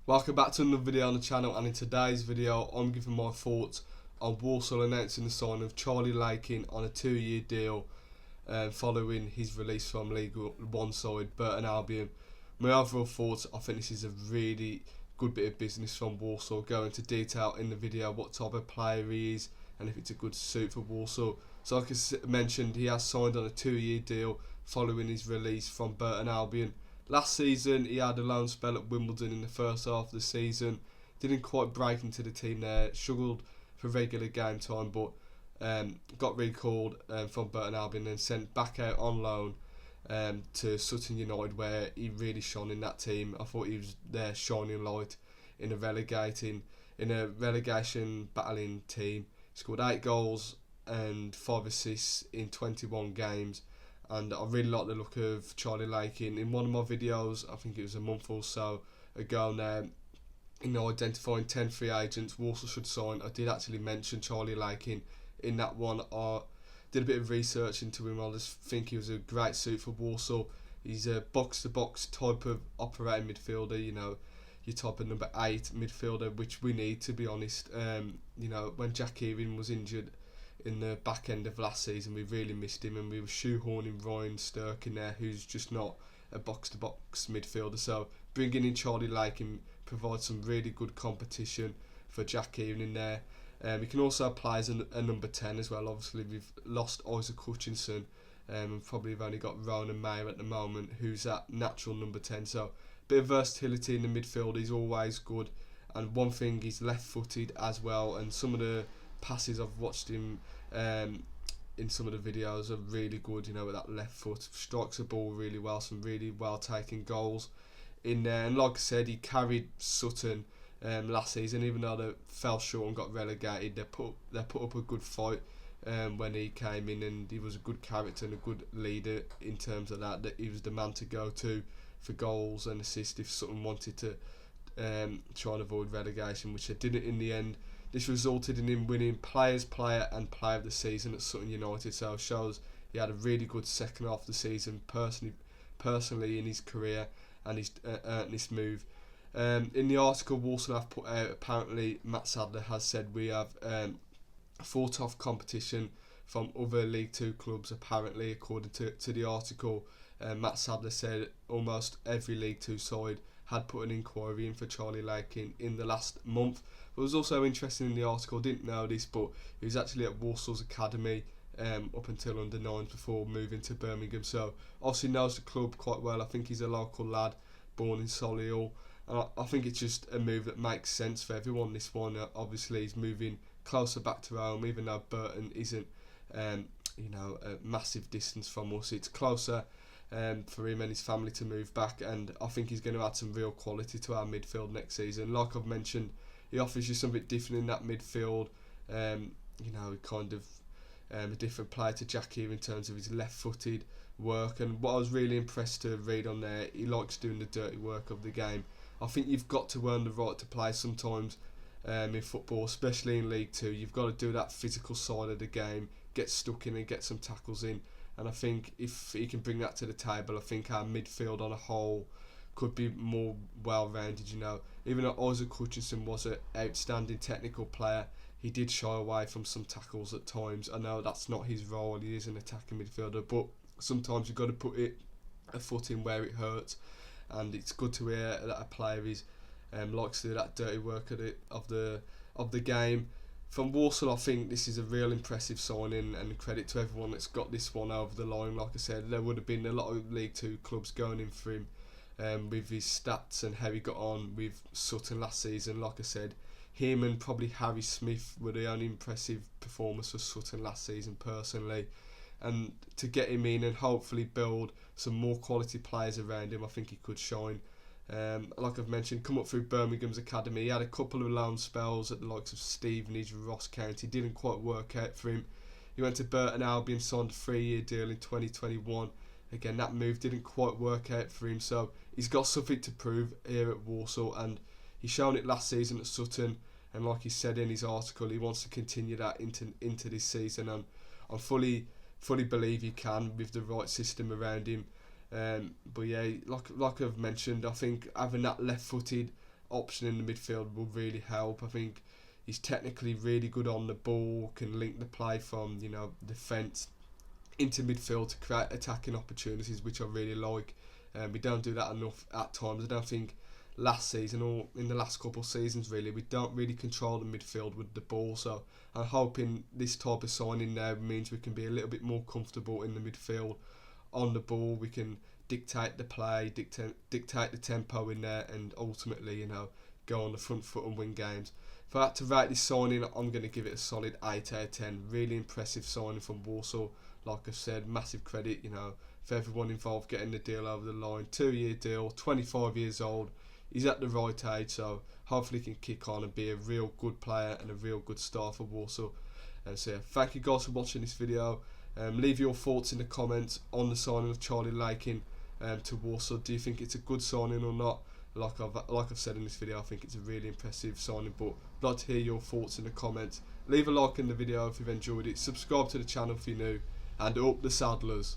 Welcome back to another video on the channel, and in today's video I'm giving my thoughts on Walsall announcing the signing of Charlie Lakin on a 2-year deal following his release from League 1 side Burton Albion. My overall thoughts: I think this is a really good bit of business from Walsall. Go into detail in the video what type of player he is and if it's a good suit for Walsall. So like I mentioned, he has signed on a 2-year deal following his release from Burton Albion. Last season he had a loan spell at Wimbledon in the first half of the season. Didn't quite break into the team there, struggled for regular game time, but got recalled from Burton Albion and sent back out on loan to Sutton United, where he really shone in that team. I thought he was their shining light in a relegation battling team. He scored 8 goals and 5 assists in 21 games. And I really like the look of Charlie Lakin. In one of my videos, I think it was a month or so ago now, identifying 10 free agents Walsall should sign, I did actually mention Charlie Lakin in that one. I did a bit of research into him. I just think he was a great suit for Walsall. He's a box-to-box type of operating midfielder, your type of number 8 midfielder, which we need, to be honest. When Jack Keegan was injured in the back end of last season, we really missed him, and we were shoehorning Ryan Stirk in there, who's just not a box-to-box midfielder. So bringing in Charlie Lakin provides some really good competition for Jack Keegan in there. He can also play as a number 10 as well. Obviously we've lost Isaac Hutchinson, and probably have only got Ronan Mayer at the moment, who's that natural number 10. So a bit of versatility in the midfield is always good. And one thing, he's left-footed as well, and some of the passes I've watched him in some of the videos are really good, with that left foot, strikes the ball really well, some really well taken goals in there. And like I said, he carried Sutton last season, even though they fell short and got relegated. They put up a good fight when he came in, and he was a good character and a good leader in terms of that he was the man to go to for goals and assists if Sutton wanted to try and avoid relegation, which they didn't in the end. This resulted in him winning Player and Player of the Season at Sutton United, so it shows he had a really good second half of the season personally in his career, and he's earned this move. In the article Walsall have put out, apparently Matt Sadler has said we have fought off competition from other League 2 clubs, apparently, according to the article. Matt Sadler said almost every League 2 side had put an inquiry in for Charlie Lakin in the last month. But it was also interesting in the article, didn't know this, but he was actually at Walsall's academy up until under 9s before moving to Birmingham. So obviously knows the club quite well. I think he's a local lad, born in Solihull. I think it's just a move that makes sense for everyone, this one. Obviously he's moving closer back to home, even though Burton isn't a massive distance from us. It's closer for him and his family to move back, and I think he's going to add some real quality to our midfield next season. Like I've mentioned, he offers you something different in that midfield. Kind of a different player to Jack here in terms of his left-footed work. And what I was really impressed to read on there, he likes doing the dirty work of the game. I think you've got to earn the right to play sometimes in football, especially in League 2. You've got to do that physical side of the game, get stuck in and get some tackles in. And I think if he can bring that to the table, I think our midfield on a whole could be more well-rounded. Even though Isaac Hutchinson was an outstanding technical player, he did shy away from some tackles at times. I know that's not his role, he is an attacking midfielder, but sometimes you've got to put a foot in where it hurts, and it's good to hear that a player likes to do that dirty work of the game. From Walsall, I think this is a real impressive signing, and credit to everyone that's got this one over the line. Like I said, there would have been a lot of League 2 clubs going in for him with his stats and how he got on with Sutton last season. Like I said, him and probably Harry Smith were the only impressive performers for Sutton last season personally. And to get him in and hopefully build some more quality players around him, I think he could shine. Like I've mentioned, come up through Birmingham's academy. He had a couple of loan spells at the likes of Stevenage, Ross County. Didn't quite work out for him. He went to Burton Albion, signed a 3-year deal in 2021. Again, that move didn't quite work out for him. So he's got something to prove here at Walsall, and he's shown it last season at Sutton. And like he said in his article, he wants to continue that into this season. And I fully believe he can with the right system around him. But yeah, like I've mentioned, I think having that left-footed option in the midfield will really help. I think he's technically really good on the ball, can link the play from defence into midfield to create attacking opportunities, which I really like. We don't do that enough at times. I don't think last season or in the last couple of seasons really, we don't really control the midfield with the ball. So I'm hoping this type of signing now means we can be a little bit more comfortable in the midfield on the ball. We can dictate the play, dictate the tempo in there, and ultimately go on the front foot and win games. If I had to rate this signing, I'm going to give it a solid 8 out of 10. Really impressive signing from Walsall. Like I said, massive credit, for everyone involved getting the deal over the line. 2-year deal, 25 years old. He's at the right age, so hopefully he can kick on and be a real good player and a real good star for Walsall. So yeah, thank you guys for watching this video. Leave your thoughts in the comments on the signing of Charlie Lakin to Walsall. Do you think it's a good signing or not? Like I've said in this video, I think it's a really impressive signing, but I'd like to hear your thoughts in the comments. Leave a like in the video if you've enjoyed it. Subscribe to the channel if you're new, and up the Saddlers.